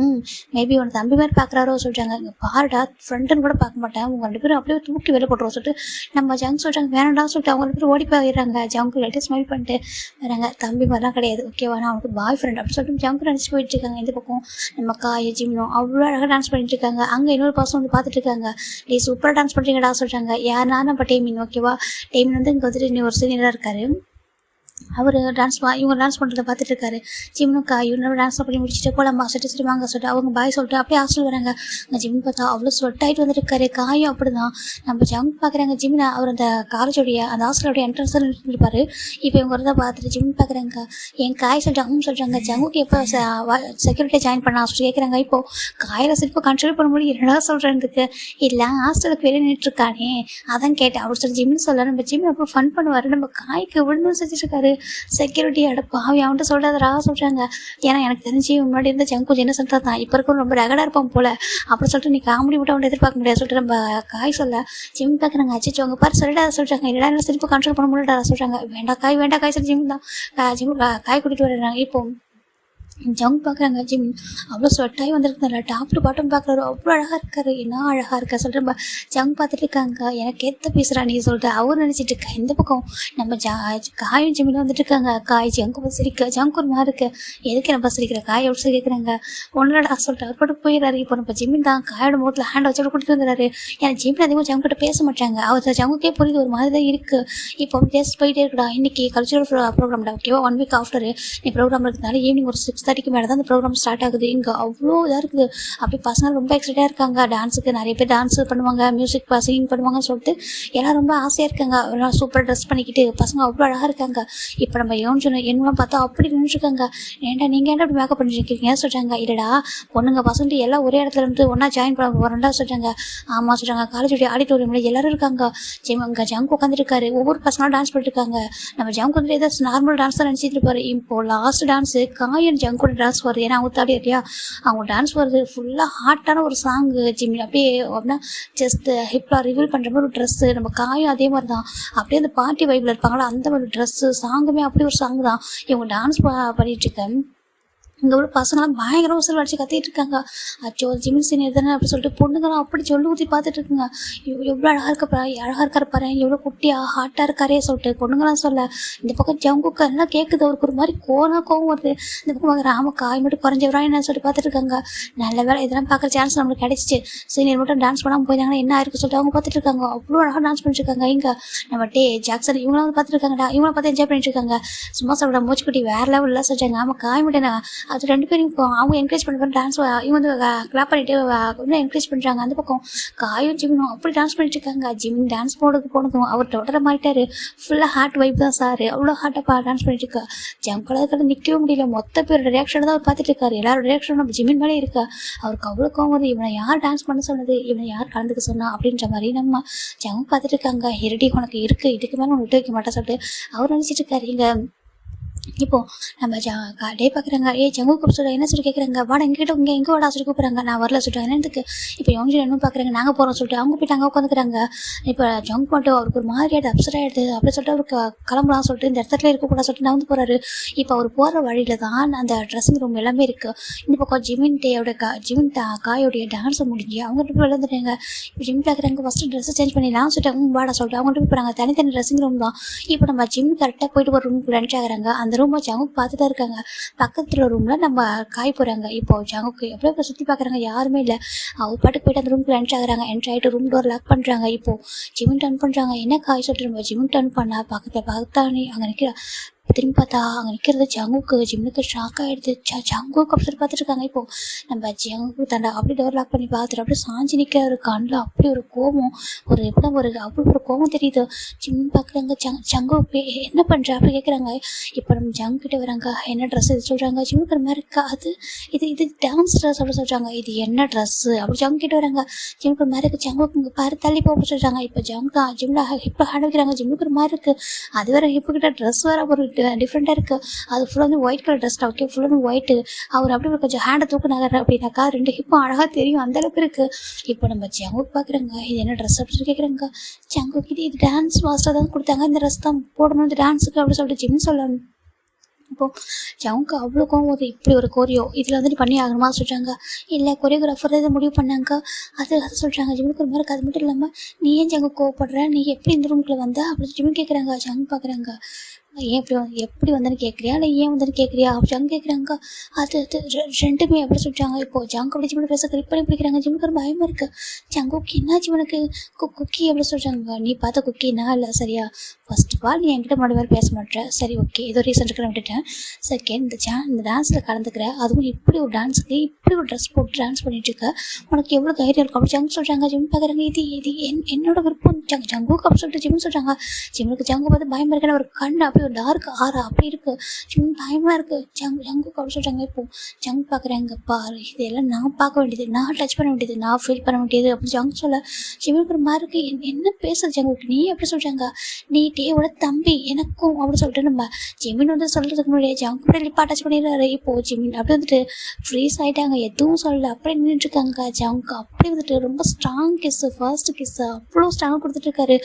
[SPEAKER 1] மேபி உன்னை தம்பி மாதிரி பார்க்குறாரோ சொல்கிறாங்க. இங்கே பாருடா ஃப்ரெண்டுன்னு கூட பார்க்க மாட்டேன், உங்கள் 2 பேரும் அப்படியே தூக்கி வெளியே போட்டுருவோம் சொல்லிட்டு நம்ம ஜங்க் சொல்கிறாங்க. வேணாண்டா சொல்லிட்டு அவங்க 2 பேரும் ஓடி போயிடுறாங்க. ஜங்கு லைட்டாக ஸ்மைல் பண்ணிட்டு வராங்க. தம்பி மாதிரிலாம் கிடையாது ஓகேவா, நான் அவனுக்கு பாய் ஃப்ரெண்ட் அப்படி சொல்லிட்டு ஜங்கு நினச்சி போயிட்டு இருக்காங்க. இந்த பக்கம் நம்ம காய் ஜிம்னும் அவ்வளோ அழகாக டான்ஸ் பண்ணிட்டு இருக்காங்க. அங்கே இன்னொரு பர்சன் வந்து பார்த்துட்டு இருக்காங்க. டே சூப்பராக டான்ஸ் பண்ணுறீங்கடா சொல்கிறாங்க. யாருனா நம்ம டேமின் ஓகேவா. டேமின் வந்து இங்கே வந்துட்டு இன்னும் ஒரு சீனியராக இருக்காரு. அவர் இவங்க டான்ஸ் பண்ணுறத பார்த்துட்டு இருக்காரு. ஜிம்னும் காயும் நம்ம டான்ஸ் பண்ணி முடிச்சுட்டு போகலாமா சொல்லிட்டு சரி வாங்க சொல்லிட்டு அவங்க பாய் சொல்லிட்டு அப்படியே ஹாஸ்டல் வராங்க. அந்த ஜிம் பார்த்தா அவ்வளோ ஸ்வெட் ஆகிட்டு வந்துருக்காரு. காயும் அப்படி தான் நம்ம ஜங் பார்க்குறாங்க. ஜிம்னா அவர் அந்த காலேஜோடைய அந்த ஹாஸ்டலோடைய என்ட்ரன்ஸில் இருப்பார். இப்போ இவங்க தான் பார்த்துட்டு ஜிம் பார்க்குறாங்க. என் காய் சொல்லிட்டு சொல்கிறாங்க. ஜங்குக்கு எப்போ செக்யூரிட்டி ஜாயின் பண்ண சொல்லி கேட்குறாங்க. இப்போது காயில் சிரிப்பை கண்ட்ரோல் பண்ண முடியும் என்னடா சொல்கிறதுக்கு இல்லை ஹாஸ்டலுக்கு வெளியே நின்றுருக்கானே அதான் கேட்டேன் அப்படி சொல்லி ஜிம்னு சொல்ல. நம்ம ஜிம் அப்போ ஃபன் பண்ணுவார். நம்ம காய்க்கு விழுந்து செஞ்சுருக்காரு. செக்யூரிட்டி பாவி அவன்ட்டு சொல்கிறதா சொல்கிறாங்க. ஏன்னா எனக்கு தெரிஞ்சு முன்னாடி இருந்த ஜங்க் கொஞ்சம் என்ன சொல்கிறது தான் இப்போ இருக்கும் ரொம்ப ரகடாக இருப்பான் போல் அப்படி சொல்லிட்டு நீ காமெடி மட்டும் அவன் எதிர்பார்க்க முடியாது சொல்லிட்டு நம்ம காய் சொல்ல. ஜிம் பார்க்குறாங்க. அச்சிச்சு அவங்க பாரு சொல்லிட்டா சொல்கிறாங்க. இல்லைடா என்ன சிரிப்பு கண்ட்ரோல் பண்ண முடியாதா சொல்கிறாங்க. வேண்டாம் காய் சொல்லி ஜிம் தான் ஜிம் காய் கூட்டிகிட்டு வர்றாங்க. இப்போ ஜங் பார்க்குறாங்க. ஜிம் அவ்வளோ ஸ்வெட்டாகி வந்துருக்குனால டாப் டு பாட்டம் பார்க்குறாரு. அவ்வளோ அழகாக இருக்காரு. என்ன அழகாக இருக்கா சொல்லிட்டு நம்ம ஜங் பார்த்துட்டு இருக்காங்க. எனக்கு எத்த பேசுகிறா நீ சொல்லிட்டு அவர் நினச்சிட்டு இருக்கா. இந்த பக்கம் நம்ம காயும் ஜிம்மில் வந்துட்டு இருக்காங்க. காய் ஜங்கு பஸ் சிரிக்க ஜங்கு ஒரு மாதிரி இருக்கு. எதுக்கு நம்ம சிரிக்கிற காய் எப்படி கேட்குறாங்க. ஒன்றா சொல்லிட்டு அவர் போட்டு போயிடுறாரு. இப்போ நம்ம ஜிம்மின் தான் காயோட முகத்தில் ஹேண்ட் வச்சு கூட்டிட்டு வந்துடுறாரு. ஏன்னா ஜிம்மில் அதிகமாக ஜங்கு கிட்ட பேச மாட்டாங்க. அவர் ஜங்குக்கே புரியுது ஒரு மாதிரி தான் இருக்குது. இப்போ டேஸ்ட் போயிட்டே இருக்கடா. இன்றைக்கி கல்ச்சுரல் ப்ரோக்ராம்டா ஓகேவா 1 வீக் ஆஃப்டர் நீ ப்ரோக்ராம் இருக்கிறதுனால ஈவினிங் ஒரு 6:30 மேலே தான் அந்த ப்ரோக்ராம் ஸ்டார்ட் ஆகுது. இங்கே அவ்வளோ இதாக இருக்குது. அப்படி பசங்க ரொம்ப எக்ஸைட்டாக இருக்காங்க. டான்ஸுக்கு நிறைய பேர் டான்ஸு பண்ணுவாங்க, மியூசிக் சிங்கிங் பண்ணுவாங்கன்னு சொல்லிட்டு எல்லாம் ரொம்ப ஆசையாக இருக்காங்க. எல்லாம் சூப்பராக ட்ரெஸ் பண்ணிக்கிட்டு பசங்க அவ்வளோ அழகாக இருக்காங்க. இப்போ நம்ம என்னெல்லாம் பார்த்தா அப்படி நின்றுருக்காங்க. ஏன்டா நீங்கள் என்ன அப்படி மேக்கப் பண்ணிருக்கீங்க சொல்கிறாங்க. இல்லைடா பொண்ணுங்க பசங்க எல்லாம் ஒரே இடத்துல இருந்து ஒன்றா ஜாயின் பண்ண வரண்டா சொல்கிறாங்க. ஆமாம் சொல்கிறாங்க. காலேஜுடைய ஆடிட்டோரியமில் எல்லோரும் இருக்காங்க. அங்கே ஜங்க் உட்காந்துருக்காரு. ஒவ்வொரு பசங்களும் டான்ஸ் பண்ணிருக்காங்க. நம்ம ஜங்க் வந்து ஏதாவது நார்மல் டான்ஸ் தான் நினச்சிட்டு இருப்பாரு. இப்போது லாஸ்ட் டான்ஸு காயன் ஜங்கோட டான்ஸ் வருது. ஏன்னா அவங்க தாடி இல்லையா அவங்க டான்ஸ் வருது. ஃபுல்லாக ஹாட்டான ஒரு சாங்கு. ஜிம்மி அப்படியே அப்படின்னா ஜஸ்ட் ஹிப்லாக ரிவீல் பண்ணுற மாதிரி ஒரு ட்ரெஸ்ஸு. நம்ம காயும் அதே மாதிரி தான் அப்படியே அந்த பார்ட்டி வைப்பில் இருப்பாங்களா அந்த மாதிரி ட்ரெஸ்ஸு. சாங்குமே அப்படி ஒரு சாங் தான். இவங்க டான்ஸ் பண்ணிகிட்ருக்கேன். இங்கே உள்ள பசங்களாம் பயங்கர உசல் அடிச்சு கத்திட்டு இருக்காங்க. அச்சோ ஜிமின் சீனியர் தானே அப்படி சொல்லிட்டு பொண்ணுங்களாம் அப்படி சொல்லி ஊற்றி பார்த்துட்டு இருக்குங்க. எவ்வளோ அழகாக இருக்காரு பாரு, எவ்வளோ குட்டியாக ஹாட்டாக இருக்காரே சொல்லிட்டு பொண்ணுங்களாம் சொல்ல. இந்த பக்கம் ஜங்குக்கு எல்லாம் கேட்குது. அவருக்கு ஒரு மாதிரி கோவம் வருது. இந்த பக்கம் ராம காய் மட்டும் குறைஞ்சவரா என்ன சொல்லிட்டு பார்த்துட்டு இருக்காங்க. நல்ல வேலை இதெல்லாம் பார்க்குற சான்ஸ் நம்மளுக்கு கிடைச்சிச்சு. சீனியர் மட்டும் டான்ஸ் பண்ணாமல் போயிருந்தாங்கன்னா என்ன ஆயிருக்கு சொல்லிட்டு அவங்க பார்த்துட்டு இருக்காங்க. அவ்வளோ அழகாக டான்ஸ் பண்ணிட்டு இருக்காங்க. இங்கே நம்ம ஜாக்சன் இவங்களாம் வந்து பார்த்துட்டு இருக்காங்கடா. இவங்கள பார்த்து என்ஜாய் பண்ணிட்டு இருக்காங்க. சும்மா சொல்கிற மூச்சுக்குட்டி வேறு லெவலில் சொல்லிட்டாங்க. ஆமாம் காய் மட்டும் அது 2 பேரும் இப்போ அவங்க என்கரேஜ் பண்ணுற டான்ஸ் இவங்க வந்து கிளாப் பண்ணிட்டு இன்னும் என்கரேஜ் பண்ணுறாங்க. அந்த பக்கம் காயும் ஜிமினும் அப்படி டான்ஸ் பண்ணிட்டு இருக்காங்க. ஜிமின் டான்ஸ் போனதும் அவர் தொடர மாட்டாரு. ஃபுல்லாக ஹார்ட் வைப் தான் சார், அவ்வளோ ஹார்ட்டாக டான்ஸ் பண்ணிட்டு இருக்கா. ஜங்கலாக நிற்கவே முடியல. மொத்த பேரோட ரியாக்ஷன் தான் அவர் பார்த்துட்டு இருக்காரு. எல்லாரோட ரியாக்ஷனும் நம்ம ஜிமின் மேலே இருக்கா. அவருக்கு அவ்வளோ கோவம் வருது. இவனை யார் டான்ஸ் பண்ண சொன்னது, இவனை யார் கலந்துக்க சொன்னா அப்படின்ற மாதிரி நம்ம ஜங்க பார்த்துட்டு இருக்காங்க. ஹெரடி உனக்கு இருக்கு, இதுக்கு மேலே உனக்கு விட்டு வைக்க மாட்டேன் சொல்லிட்டு அவர் நினச்சிட்டு இருக்காரு. இங்கே இப்போ நம்ம டே பார்க்குறாங்க. ஜங்குக்கு சொல்ல என்ன சொல்லி கேட்குறாங்க, வாடா எங்கிட்ட எங்கே வாடா சொல்லி கூப்பிட்றாங்க. நான் வரல சொல்லிட்டு என்னத்துக்கு இப்போ யோஞ்சி என்ன பார்க்குறாங்க, நாங்கள் போகிறோம் சொல்லிட்டு அவங்க போய்ட்டு அங்கே உட்காந்துக்கிறாங்க. இப்போ ஜங்க் மட்டும் அவருக்கு ஒரு மாதிரி ஆகிடுது, அப்செட் ஆகிடுது. அப்படி சொல்லிட்டு அவருக்கு கிளம்பலாம் சொல்லிட்டு இந்த இடத்துல இருக்கக்கூடாது சொல்லிட்டு நான் வந்து போகிறாரு. இப்போ அவர் போகிற வழியில் தான் அந்த ட்ரெஸ்ஸிங் ரூம் எல்லாமே இருக்குது. இந்த பக்கம் ஜிமின் காயோடைய டான்ஸை முடிஞ்சு அவங்க ரெண்டு பேர் விளையாண்டுறாங்க. இப்போ ஜிமின் பார்க்குறாங்க, ஃபஸ்ட்டு ட்ரெஸ்ஸை சேஞ்ச் பண்ணிடலாம் சொல்லிட்டு வாடா சொல்லிட்டு அவங்க போய் போகிறாங்க. தனித்தனி ட்ரெஸ்ஸிங் ரூம் தான். இப்போ நம்ம ஜிமின் கரெக்டாக போயிட்டு ஒரு ரூமுக்கு லன்ச் ஆகிறாங்க. அந்த ரூம் ஜங்குக்கு பார்த்து தான் இருக்காங்க. பக்கத்தில் ரூமில் நம்ம காய் போகிறாங்க. இப்போ ஜங்குக்கு எப்படியோ இப்போ சுற்றி பார்க்குறாங்க, யாருமே இல்லை. அவர் பாட்டுக்கு போய்ட்டு அந்த ரூமுக்கு என்ட்ரி ஆகுறாங்க. என்ட்ரி ஆகிட்டு ரூம் டோர் லாக் பண்ணுறாங்க. இப்போது ஜிமின் டர்ன் பண்ணுறாங்க. என்ன காய் சொல்லிட்டு நம்ம ஜிமின் டர்ன் பண்ணால் பக்கத்தில் பார்த்தானே அங்கே நிற்கிற. திரும்பி பார்த்தா அங்கே நிற்கிறது ஜங்குக்கு. ஜிம்முக்கு ஷாக் ஆகிடுது. ஜங்குக்கு அப்படி பார்த்துட்டு இருக்காங்க. இப்போது நம்ம ஜங்குக்கு தண்டா அப்படி டோர் லாக் பண்ணி பார்த்துட்டு அப்படியே சாஞ்சி நிற்கிற ஒரு கண்ணில் அப்படி ஒரு கோபம், ஒரு எப்படி அப்படி ஒரு கோபம் தெரியுது. ஜிம் பார்க்குறாங்க. ஜங்கு என்ன பண்ணுற அப்படி கேட்குறாங்க. இப்போ நம்ம ஜங்கு கிட்டே வராங்க. என்ன ட்ரெஸ் இது சொல்கிறாங்க. ஜிம்முக்கு மாதிரி இருக்கா அது இது டான்ஸ் ட்ரெஸ் அப்படி சொல்கிறாங்க. இது என்ன ட்ரெஸ்ஸு அப்படி ஜங்கு கிட்டே வராங்க. ஜிம்முக்கு மாதிரி இருக்குது. ஜங்குக்கு இங்கே பாரு தள்ளி போக சொல்கிறாங்க. இப்போ ஜங்கு ஜிம்மில் ஹிப்பை ஹேண்ட் வைக்கிறாங்க. ஜிம்முக்கு மாதிரி இருக்குது. அது வேறு ஹிப்பு கிட்ட ட்ரெஸ் வேறு ஒரு டிஃப்ரெண்ட்டாக இருக்குது. அது ஃபுல்லாக வந்து ஒயிட் கலர் ட்ரெஸ். ஓகே ஃபுல்லாக வந்து ஒயிட்டு. அவர் அப்படி கொஞ்சம் ஹேண்டை தூக்குனாங்க அப்படின்னாக்கா 2 ஹிப்பும் அழகாக தெரியும், அந்தளவுக்கு இருக்குது. இப்போ நம்ம ஜங்குக்கு பார்க்குறாங்க. இது என்ன ட்ரெஸ் அப்படின்னு கேட்குறாங்க. ஜங்குக்கு இது டான்ஸ் மாஸ்டர் தான் கொடுத்தாங்க, இந்த ட்ரெஸ் தான் போடணும் இந்த டான்ஸுக்கு அப்படின்னு சொல்லிட்டு ஜிம் சொல்லணும். இப்போது ஜங்குக்கு அவ்வளோ கோவம் வருது. இப்படி ஒரு கோரியோ இதில் வந்துட்டு பண்ணி ஆகணுமா சொல்கிறாங்க. இல்லை கொரியோகிராஃபர் இதை முடிவு பண்ணாங்க அது சொல்கிறாங்க. ஜிம்முக்கு ஒரு மாதிரி அது மட்டும் இல்லாமல் நீ ஏன் ஜங்கு கோவப்படுற, நீ எப்படி இந்த ரூமுக்குள்ள வந்த அப்படின்னு ஜிம் கேட்குறாங்க. ஜங்கு பார்க்குறாங்க. ஏன் எப்படி வந்தேன்னு கேட்குறியா இல்லை ஏன் வந்தேன்னு கேட்குறியா அப்படி ஜங்கு கேட்குறாங்க. அது ரெண்டுமே அப்படி சொல்லிட்டாங்க. இப்போது ஜங்கு அப்படி ஜிம்முக்கு பேச கிளிக் பண்ணி பிடிக்கிறாங்க. ஜிம்முக்கு ஒரு பயமாக இருக்குது. ஜங்குக்கு என்ன ஜிவனுக்கு குக்கி அப்படி சொல்கிறாங்க. நீ பார்த்த குக்கின்னா இல்லை சரியா. ஃபர்ஸ்ட் ஆஃப் ஆல் நீ என்கிட்ட முன்னாடி மாதிரி பேச மாட்டேன். சரி ஓகே ஏதோ ரீசன் இருக்கிற விட்டுட்டேன். செகண்ட் இந்த டான்ஸில் கலந்துக்கிற, அதுவும் இப்படி ஒரு டான்ஸுக்கு இப்படி ஒரு ட்ரெஸ் போட்டு டான்ஸ் பண்ணிட்டு இருக்க, உனக்கு எவ்வளோ தைரியம் இருக்கும் அப்படி ஜங்கு சொல்கிறாங்க. ஜிம் பார்க்குறாங்க. இது என்னோட விருப்பம் ஜங்குக்கு அப்படி சொல்லிட்டு ஜிம் சொல்கிறாங்க. ஜிம்முக்கு ஜங்கு பார்த்து பயமாக இருக்குன்னு ஒரு கண் அப்படி ஒரு டார்க் ஆறா அப்படி இருக்குது. ஜிம் பயமாக இருக்குது. ஜங்குக்கு அப்படி சொல்கிறாங்க. இப்போது ஜங்கு பார்க்குறாங்க. பாரு இதெல்லாம் நான் பார்க்க வேண்டியது, நான் டச் பண்ண வேண்டியது, நான் ஃபீல் பண்ண வேண்டியது அப்படின்னு ஜங்கு சொல்ல ஜிம்முக்கு ஒரு மாதிரி இருக்குது. என்ன பேசுறது ஜங்குக்கு நீ அப்படி சொல்கிறாங்க. நீ டேவோட தம்பி எனக்கும் அப்படி சொல்லிட்டு நம்ம ஜிமின் வந்து சொல்கிறதுக்கு முன்னாடியே ஜங்கு கூட லிப்பா டச் பண்ணிடுறாரு. இப்போது ஜிமின் அப்படி வந்துட்டு ஃப்ரீஸ் ஆகிட்டாங்க. எதுவும் சொல்லலை அப்படியே நின்றுட்டுருக்காங்க. ஜங்கு அப்படி வந்துட்டு ரொம்ப ஸ்ட்ராங் கிஸ்ஸு, ஃபர்ஸ்ட் கிஸ்ஸு அவ்வளோ ஸ்ட்ராங்காக கொடுத்துட்ருக்காரு.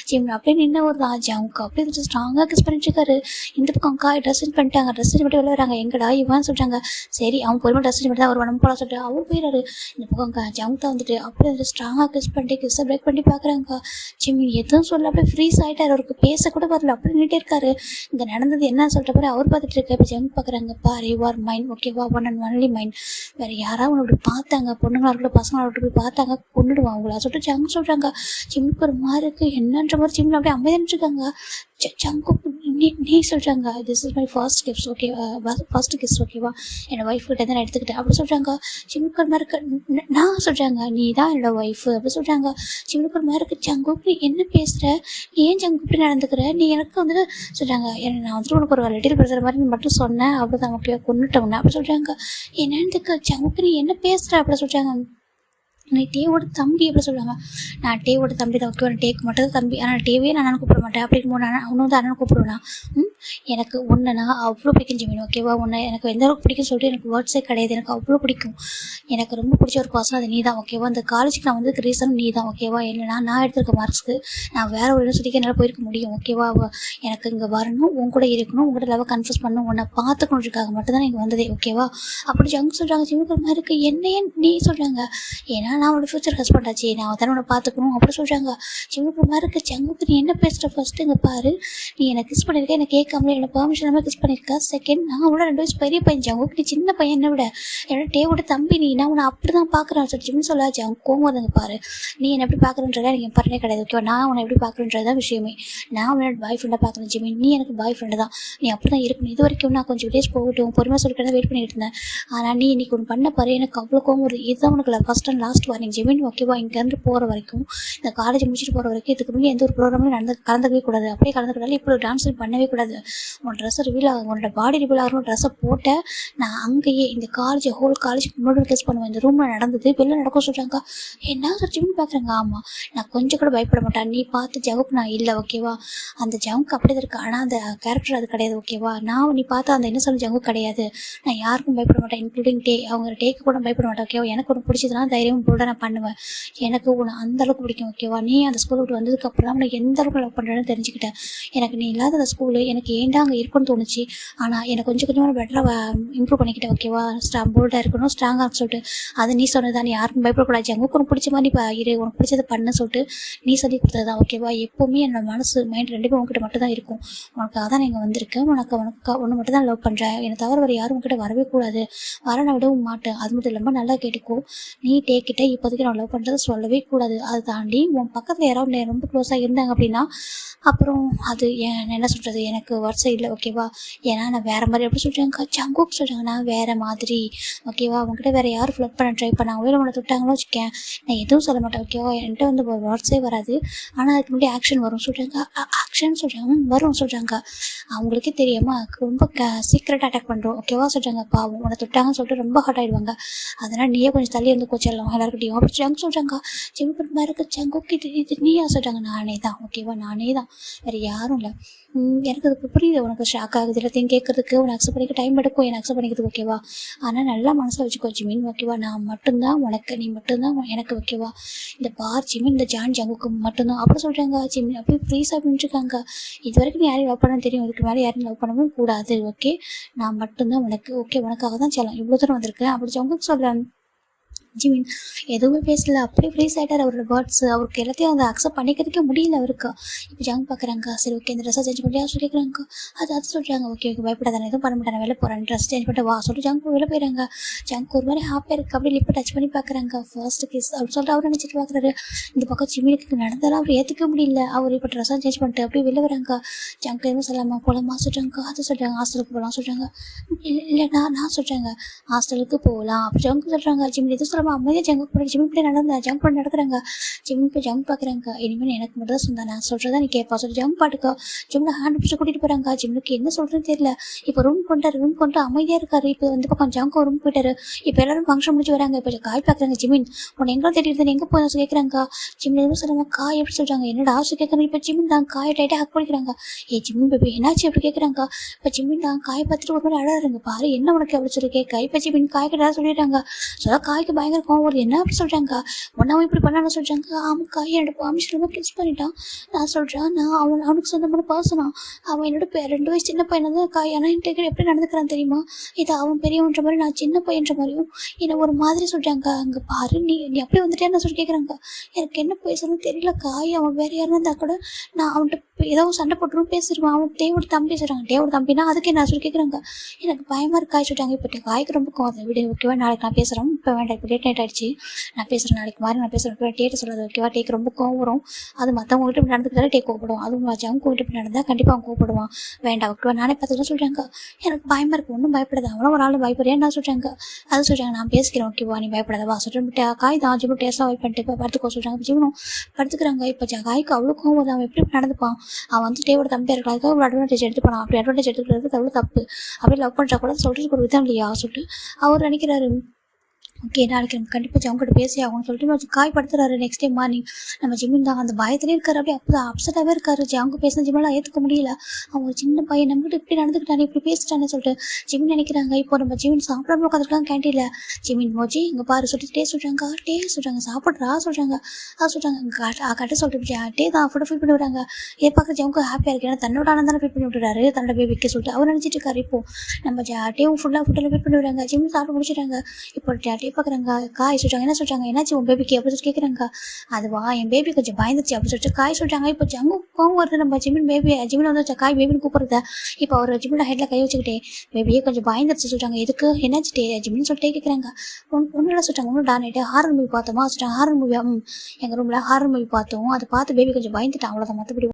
[SPEAKER 1] ஜிமின் அப்படியே நின்று ஒரு தான் ஜங்கு அப்படியே வந்துட்டு ஸ்ட்ராங்காக கிஸ் பண்ணிட்டுருக்காரு. இந்த பக்கம் காய் ட்ரெஸ் சேஞ்ச் பண்ணிட்டாங்க. ட்ரெஸ் சேஞ்ச் பண்ணி வெளில வராங்க. எங்கடா இவன் சொல்கிறாங்க. சரி அவங்க பொறுமை ட்ரெஸ் சேஞ்ச் பண்ணி தான் அவர் உடம்பு போல சொல்லிட்டு அவர் போயிடாரு. இந்த பக்கம் ஜங்கு தான் வந்துட்டு அப்படியே வந்துட்டு ஸ்ட்ராங்காக கிஸ் பண்ணிட்டு கிஸ்ஸை பிரேக் பண்ணி பார்க்குறாங்க. ஜிமின் எதுவும் சொல்ல அப்படியே ஃப்ரீஸ் ஆகிட்டார். அவருக்கு பேசக்கூட வரல அப்படி நின்றுட்டே இருக்காரு. இங்கே நடந்தது என்ன சொல்லிட்ட பிறகு அவர் பார்த்துட்டு இருக்க. இப்போ ஜங்கு பார்க்குறாங்க. பாரு யூ ஆர் மைண்ட் ஓகேவா, ஒன் அண்ட் ஒன்லி மைண்ட். வேறு யாராவது உன்னை இப்படி பார்த்தாங்க, பொண்ணுங்களா இருக்கட்டும் பசங்களா இருக்கட்டும் இப்படி பார்த்தாங்க கொண்டுடுவாங்க அவங்கள சொல்லிட்டு ஜங்கு சொல்கிறாங்க. ஜிம்முக்கு ஒரு மாதிரி இருக்குது. என்னன்ற மாதிரி ஜிம்மில் அப்படியே அமைதிச்சுருக்காங்க. ஜங்கு நீ சொல்கிறாங்க. This is my first gift okay, first gift ஓகேவா, என்னோடய ஒய்ஃப் கிட்ட தான் நான் எடுத்துக்கிட்டேன் அப்படி சொல்கிறாங்க. ஜிம்முக்கு ஒரு மாதிரி இருக்கு. நான் சொல்கிறாங்க நீ தான் என்னோடய ஒய்ஃபு அப்படி சொல்கிறாங்க. ஜிம்முக்கு ஒரு மாதிரி இருக்குது. ஜங்கு நீ என்ன பேசுகிற, நீ ஏன் ஜங்கு இப்படி நடந்துக்கிற, நீ எனக்கு வந்துட்டு சொல்கிறாங்க. நான் வந்துட்டு உனக்கு ஒரு லிட்டில் பிரதர் மாதிரி நீ மட்டும் சொன்னேன் அப்படி தான் ஓகே கொண்டுட்டவன அப்படி சொல்கிறாங்க. என்னன்னு ஜங்குக்கு நீ என்ன பேசுகிற அப்படி சொல்கிறாங்க. நீ டேவோட தம்பி எப்படி சொல்லுவாங்க. நான் டேவோட தம்பி தான் ஓகே, டேக்கு மட்டும் தான் தம்பி, ஆனால் டேவே நான் அண்ணன் கூப்பிட மாட்டேன் அப்படின்னு போது அவனு வந்து அண்ணன் கூப்பிடுவேனா. எனக்கு ஒன்றுனா அவ்வளோ பிடிக்கும் ஜிமின் ஓகேவா. ஒன்று எனக்கு எந்த அளவுக்கு பிடிக்கும் சொல்லிட்டு எனக்கு வேர்ட்ஸே கிடையாது. எனக்கு அவ்வளோ பிடிக்கும். எனக்கு ரொம்ப பிடிச்ச ஒரு பர்சன் அது நீ தான் ஓகேவா. அந்த காலேஜுக்கு நான் வந்து ரீசன் நீ தான் ஓகேவா. இல்லைனா நான் எடுத்துருக்க மார்க்ஸ்க்கு நான் வேறு ஒரு யூனிவர்சிட்டிக்கு என்னால் போயிருக்க முடியும் ஓகேவா. எனக்கு இங்கே வரணும், உன் கூட இருக்கணும், உங்கள்கிட்ட லவ் கன்ஃபியூஸ் பண்ணணும், உன்னை பார்த்துக்கணுன்றதுக்காக மட்டும்தான் இங்கே வந்ததே ஓகேவா. அப்படி ஜங்கு சொல்கிறாங்க. ஜிம்முக்கு ஒரு மாதிரி இருக்குது. என்னையே நீ சொல்கிறாங்க. ஏன்னா நான் அவனோட ஃபியூச்சர் ஹஸ்பண்ட் ஆச்சு, நான் தானே உன்னை பார்த்துக்கணும் அப்படி சொல்கிறாங்க. ஜிம்முக்கு ஒரு மாதிரி இருக்குது. ஜங்குக்கு நீ என்ன பேசுகிற ஃபஸ்ட்டு இங்கே பாரு, நீ என்னை கிஸ் பண்ணியிருக்க, என்னை கேட்க கேட்காமலே என்னோட பெர்மிஷன் இல்லாமல் கிஸ் பண்ணியிருக்கா. செகண்ட், நான் அவனோட 2 வயசு பெரிய பையன் ஜங்குக், நீ சின்ன பையன் என்னை விட, என்னோட டேவோட தம்பி நீ, நான் உன்னை அப்படி தான் பார்க்குறேன் சொல்லி ஜிமின் சொல்ல அவங்க கோவம் வருதுங்க பாரு. நீ என்னை எப்படி பார்க்குறேன்றதா எனக்கு பரனே கிடையாது ஓகேவா, நான் உன்னை எப்படி பார்க்குறேன்றது தான் விஷயமே. நான் உன்னோட பாய் ஃப்ரெண்டாக பார்க்குறேன் ஜிமின், நீ எனக்கு பாய் ஃப்ரெண்டு தான், நீ அப்படி தான் இருக்கணும். இது வரைக்கும் நான் கொஞ்சம் டேஸ் போகட்டும் பொறுமையாக சொல்லிட்டு வெயிட் பண்ணிட்டு இருந்தேன். ஆனால் நீ இன்னைக்கு ஒன்று பண்ண பாரு, எனக்கு அவ்வளோ கோவம் வருது. இதுதான் உனக்கு first and last warning Jimin ஓகேவா. இங்கேருந்து போகிற வரைக்கும், இந்த காலேஜ் முடிச்சுட்டு போகிற வரைக்கும் இதுக்கு முன்னாடி எந்த ஒரு ப்ரோக்ராம்லையும் கலந்துக்கவே கூடாது. அப்படியே கலந்துக்கிட்டாலும் இப்படி டான்ஸ் பண்ணவே கூடாது. உன் ட்ரெஸ்ஸை ரிவீல் ஆகும், உன்னோட பாடி ரிவீல் ஆகணும். ட்ரெஸ்ஸை போட்ட நான் அங்கேயே இந்த காலேஜ் ஹோல் காலேஜுக்கு முன்னாடி கேஸ் பண்ணுவேன். இந்த ரூமில் நடந்தது வெளில நடக்கும் சொல்கிறாங்க. என்ன சொல்லிச்சுன்னு பார்க்குறாங்க. ஆமாம், நான் கொஞ்சம் கூட பயப்பட மாட்டேன். நீ பார்த்து ஜவுக்கு நான் இல்லை ஓகேவா. அந்த ஜவுக்கு அப்படி தான் இருக்குது, ஆனால் அந்த கேரக்டர் அது கிடையாது ஓகேவா. நான் நீ பார்த்து அந்த என்ன சொல்ல ஜவுக்கு கிடையாது. நான் யாருக்கும் பயப்பட மாட்டேன், இன்க்ளூடிங் அவங்க டேக்கு கூட பயப்பட மாட்டேன் ஓகேவா. எனக்கு ஒன்று பிடிச்சதுனா தைரியம் போட நான் பண்ணுவேன். எனக்கு உன்னை அந்த அளவுக்கு பிடிக்கும் ஓகேவா. நீ அந்த ஸ்கூல் விட்டு வந்ததுக்கப்புறம் தான் நான் எந்த அளவுக்கு லவ் பண்ணுறேன்னு தெரிஞ்சுக்கிட்டேன். எனக்கு நீ இல்லாத அந்த ஸ்கூலு எனக்கு ஏன்டா அங்கே இருக்குன்னு தோணுச்சு. ஆனால் எனக்கு கொஞ்சம் கொஞ்சமாக பெட்டராக இம்ப்ரூவ் பண்ணிக்கிட்டேன் ஓகேவா. போல்டாக இருக்கணும், ஸ்ட்ராங்காக சொல்லிட்டு அது நீ சொன்னதான். நீ யாருக்கும் பயப்படக்கூடாது, உங்களுக்கு உனக்கு பிடிச்ச மாதிரி இரு, உனக்கு பிடிச்சதை பண்ண சொல்லிட்டு நீ சொல்லி கொடுத்தது தான் ஓகேவா. எப்போவுமே என்னோட மனசு மைண்ட் ரெண்டுமே உங்ககிட்ட மட்டும் தான் இருக்கும். உனக்காக தான் நான் இங்கே வந்திருக்கேன். உனக்கு ஒன்று மட்டும் தான் லவ் பண்ணுறேன். என்னை தவிர வேறு யாரும் உங்ககிட்ட வரவே கூடாது, வர நான் விடவும் மாட்டேன். அது மட்டும் இல்லாமல் நல்லா கேட்டுக்கோ, நீ டேக்கிட்ட இப்போதைக்கு நான் லவ் பண்ணுறதை சொல்லவே கூடாது. அதை தாண்டி உன் பக்கத்தில் யாராவது ரொம்ப க்ளோஸாக இருந்தாங்க அப்படின்னா அப்புறம் அது என்ன சொல்கிறது, எனக்கு வருஷம் இல்லை ஓகேவா. ஏன்னா நான் வேறு மாதிரி எப்படி சொல்கிறாங்க ஜங்குக் சொல்கிறாங்க, நான் வேறு மாதிரி ஓகேவா. அவங்ககிட்ட வேறு யார் ஃப்ளட் பண்ண ட்ரை பண்ணாங்களோ இல்லை உங்களை தொட்டாங்களோ வச்சுக்கேன், நான் எதுவும் சொல்ல மாட்டேன் ஓகேவா. என்கிட்ட வந்து வேர்ட்ஸே வராது, ஆனால் அதுக்கு முன்னாடி ஆக்ஷன் வரும் சொல்கிறாங்க. ஆக்ஷன் சொல்கிறாங்க வரும் சொல்கிறாங்க. அவங்களுக்கே தெரியாமல் ரொம்ப சீக்கிரட்டாக அட்டாக் பண்ணுறோம் ஓகேவா சொல்கிறாங்க. பாவம் உன்னை தொட்டாங்கன்னு சொல்லிட்டு ரொம்ப ஹார்ட் ஆகிடுவாங்க. அதனால் நீயே கொஞ்சம் தள்ளி வந்து கோச்சிடலாம் எல்லாருக்கிட்டையும் அப்படி ஜங்க் சொல்கிறாங்க. ஜிம்முக்கு மாதிரி இருக்க ஜங்குக்கு இது நீயா சொல்கிறாங்க. நானே தான் ஓகேவா, நானே தான், வேறு யாரும் இல்லை. எனக்கு அது புரியுது, உனக்கு ஷாக் ஆகுது எல்லாத்தையும் கேட்குறதுக்கு, உனக்கு அக்செப்ட் பண்ணிக்க டைம் எடுக்கும், என்னை அக்செப்ட் பண்ணிக்கிறதுக்கு ஓகேவா. ஆனால் நல்லா மனசில் வச்சுக்கோ ஜிமின் ஓகேவா. நான் மட்டும்தான் உனக்கு, நீ மட்டும்தான் எனக்கு ஓகேவா. இந்த பார் ஜிமின், இந்த ஜங்குக்கு மட்டும்தான் அப்படி சொல்கிறாங்க. ஜிமின் அப்படி ஃப்ரீஸாக பண்ணிட்டுருக்காங்க. இது வரைக்கும் நீ யாரையும் லவ் பண்ண தெரியும், இதுக்கு மேலே யாரையும் லவ் பண்ணவும் கூடாது ஓகே. நான் மட்டும்தான் உனக்கு ஓகே, உனக்காக தான் செல்லாம் இவ்வளோ தூரம் வந்திருக்கேன் அப்படி ஜங்குக்கு சொல்கிறேன். ஜிமின் எதுவுமே பேசல, அப்படியே ஃப்ரீஸ் ஆகிட்டார். அவரோட வேர்ட்ஸ் அவருக்கு எல்லாத்தையும் அதை அக்செப்ட் பண்ணிக்கிறதுக்கே முடியல அவருக்கு. இப்போ ஜங் பார்க்குறாங்க. சரி ஓகே, இந்த ட்ரெஸ்ஸை சேஞ்ச் பண்ணிட்டு சொல்லி கேட்குறாங்க. அது சொல்கிறாங்க. ஓகே ஓகே பயப்படாத, எதுவும் பண்ண மாட்டேன், வெளில போகிறேன், ட்ரெஸ் சேஞ்ச் பண்ணிட்டு வா சொல்லிட்டு ஜங்க் வெளில போயிடறாங்க. ஜங்க் ஒரு மாதிரி ஹாப்பியாக இருக்குது. அப்படியே லிப்பை டச் பண்ணி பார்க்குறாங்க. ஃபர்ஸ்ட் கிஸ் அப்படின்னு சொல்லிட்டு அவர் நினச்சிட்டு பார்க்குறாரு. இந்த பக்கம் ஜிமினுக்கு நடந்தாலும் அவர் ஏற்றுக்க முடியல. அவர் இப்போ ட்ரெஸ்ஸாக சேஞ்ச் பண்ணிட்டு அப்படியே வெளில வராங்க. ஜங்க் எதுவும் சொல்லாமல் போகலாமா சொல்கிறாங்க. அது சொல்கிறாங்க. ஹாஸ்டலுக்கு போகலாம் சொல்கிறாங்க. இல்லை நான் சொல்கிறாங்க ஹாஸ்டலுக்கு போகலாம் அப்படி ஜங்க் சொல்கிறாங்க. ஜிமின் எதுவும் சொல்லாமல் அமைதியாக ஜங்க் பண்ணி ஜிமின் போய் ஜங்க் பண்ணி நடக்கிறாங்க. ஜிமின் போய் ஜங்க் பார்க்குறாங்க. இனிமேல் எனக்கு மட்டும் தான் சொந்தம், நான் சொல்கிறதா நீ கேட்பா சொல்லி ஜங்க் பாட்டுக்கா ஜிம்னை ஹேண்ட் பிடிச்சி கூட்டிகிட்டு போகிறாங்க. ஜிம்னுக்கு என்ன சொல்கிறதுன்னு தெரியல. இப்போ ரூம் கொண்டு அமைதியாக இருக்காரு. இப்போ வந்து பக்கம் ஜங்க் ரூம் போயிட்டாரு. இப்போ எல்லாரும் ஃபங்க்ஷன் முடிச்சு வராங்க. இப்போ காய் பார்க்குறாங்க. ஜிமின் உன்னை எங்கே தேடிட்டு எங்கே போய் கேட்குறாங்க. ஜிமின் எதுவும் சொல்லாமல் காய் எப்படி சொல்கிறாங்க. என்னோட ஆசை கேட்குறாங்க. இப்போ ஜிமின் தான் காயை டைட்டாக ஹக் பண்ணிக்கிறாங்க. ஜிமின் பேபி என்னாச்சு எப்படி கேட்குறாங்க. இப்போ ஜிமின் தான் காயை பார்த்துட்டு ஒரு மாதிரி அழகாருங்க. பாரு என்ன உனக்கு அப்படி சொல்லி கேட்க. இப்போ ஜிமின் காய் கிட்ட சொல்லிடுறாங்க. சொல்ல காய்க்கு பயங்கர கோவம் வருது. என்ன அப்படி சொல்கிறாங்க. ஒன்றாவும் இப்படி பண்ணான்னு சொல்கிறாங்க. அவன் காயை என்னோட பர்மிஷன் ரொம்ப கிஸ் பண்ணிட்டான். நான் சொல்கிறேன் நான் அவனுக்கு சொந்தமான பர்சனா. அவன் என்னோட 2 வயசு சின்ன பையனை தான் காய். ஆனால் என்கிட்ட எப்படி நடந்துக்கிறான் தெரியுமா. இது அவன் பெரியவன்ற மாதிரி நான் சின்ன பையன்ற மாதிரியும் என்னை ஒரு மாதிரி சொல்கிறாங்க. அங்கே பாரு நீ அப்படியே வந்துட்டேன்னு சொல்லி கேட்குறாங்க. எனக்கு என்ன பேசணும்னு தெரியல. காய் அவன் வேறு யாருன்னா இருந்தால் கூட நான் அவன்கிட்ட ஏதோ சண்டை போட்டுரும் பேசிடுவான். அவன் தேவோட தம்பி சொல்கிறாங்க. தேவோட தம்பினா அதுக்கு என்ன சொல்லி கேட்குறாங்க. எனக்கு பயமாக இருக்கு காய் சொல்லிட்டாங்க. இப்போ காய்க்கு ரொம்ப கோவம். விடு ஓகேவா, நாளைக்கு நான் பேசுகிறேன். இப்போ வேண்டாம், இப்போ லேட் நைட் ஆகிடுச்சு, நான் பேசுகிறேன் நாளைக்கு மாதிரி நான் பேசுகிறேன். டேட்டு சொல்லாது ஓகேவா. டேக்கு ரொம்ப கோவம் வரும். அது மற்றவங்ககிட்ட இப்படி நடந்துக்கிட்டாலே டேக் கோவப்படும். அதுவும் ஜங்க் கிட்ட இப்படி நடந்தால் கண்டிப்பாக அவன் கோவப்படுவான். வேண்டாம் ஓகேவா, நானே பார்த்துக்கலாம் சொல்கிறாங்க. எனக்கு பயமாக இருக்குது. ஒன்றும் பயப்படாது. அவனும் ஒரு ஆள் பயப்படுறேன் நான் சொல்கிறாங்க. அது சொல்கிறாங்க நான் பேசிக்கிறேன் ஓகேவா, நீ பயப்படாதவா சொல்லிட்டு காய் தான் ஜிம் டேஸ்ட்டாக வெயிட் பண்ணிட்டு இப்போ படுத்துக்கோ சொல்கிறாங்க. ஜிவனும் படுத்துக்கிறாங்க. இப்போ காய்க்கு அவ்வளோ கோவம் வருது. அவன் எப்படி நடந்துப்பான். அவன் வந்து டேவோட தம்பியாக இருக்கலாம். ஒரு அட்வான்டேஜ் எடுத்துப்பான். அப்படி அட்வான்டேஜ் எடுத்துக்கிறது அவ்வளோ தப்பு. அப்படியே லவ் பண்ணுறா கூட சொல்கிறதுக்கு ஒரு விதம் இல்லையா சொல்லிட்டு அவர் நினைக்கிறாரு. ஓகே நாளைக்கு நம்ம கண்டிப்பாக ஜவுங்கிட்ட பேசி ஆகும்னு சொல்லிட்டு காய் படுத்துறாரு. நெக்ஸ்ட் டே மார்னிங் நம்ம ஜிம்மின் தான் அந்த பயத்துலேயே இருக்காரு. அப்படியே அப்போ அப்செட்டாகவே இருக்காரு. ஜவுங்க பேசின ஜிம்மெல்லாம் ஏற்றுக்க முடியல. அவன் ஒரு சின்ன பையன் நம்மகிட்ட இப்படி நடந்துக்கிட்டானே இப்படி பேசிட்டானே சொல்லிட்டு ஜிமின் நினைக்கிறாங்க. இப்போ நம்ம ஜிமின் சாப்பிடாம உட்காந்துருக்காங்க கேன்டீனில். ஜிமின் மோஜி இங்கே பாரு சொல்லிட்டு டே சொல்கிறாங்க சாப்பிட்றா சொல்கிறாங்க. அது சொல்கிறாங்க கட்ட சொல்லிட்டு டே தான் ஃபுட்டை ஃபீல் பண்ணி விடுறாங்க. ஏன் பார்க்க ஜவுங்க ஹாப்பியாக இருக்கு. ஏன்னா தன்னோட ஆனந்தானே ஃபீல் பண்ணி விட்டுறாரு தன்னோட பேபிக்கு சொல்லிட்டு அவர் நினச்சிட்டு இருக்காரு. இப்போ நம்ம டேவும் ஃபுல்லாக ஃபுட்டில் ஃபீல் பண்ணி விடுறாங்க. ஜிமின் சாப்பிட்டு முடிச்சிட்டாங்க. இப்போ பார்க்குறாங்க. காய் சொல்கிறாங்க. என்ன சொல்கிறாங்க? என்னாச்சு உன் பேபிக்கு அப்படி சொல்லி கேட்குறாங்க. அதுவா என் பேபி கொஞ்சம் பயந்துச்சு அப்படின்னு சொல்லிட்டு காய் சொல்கிறாங்க. இப்போ ஜங்கு கோவம் வருது. நம்ம ஜிமின் வந்து காய் பேபின்னு கூப்பிடுறத. இப்போ அவர் ஜிமினோட ஹெட்டில் கை வச்சுக்கிட்டே பேபியே கொஞ்சம் பயந்துருச்சு சொல்கிறாங்க. எதுக்கு என்னாச்சு ஜிமின்னு சொல்லிட்டே கேட்குறாங்க. ஒன்றும் சொல்கிறாங்க. ஒன்றும் நைட்டு ஹாரர் மூவி பார்த்தோமா சொல்கிறாங்க. ஹாரர் மூவியா? எங்கள் ரூமில் ஹாரர் மூவி பார்த்தோம். அதை பார்த்து பேபி கொஞ்சம் பயந்துட்டான், அவ்வளோதான். மற்றபடி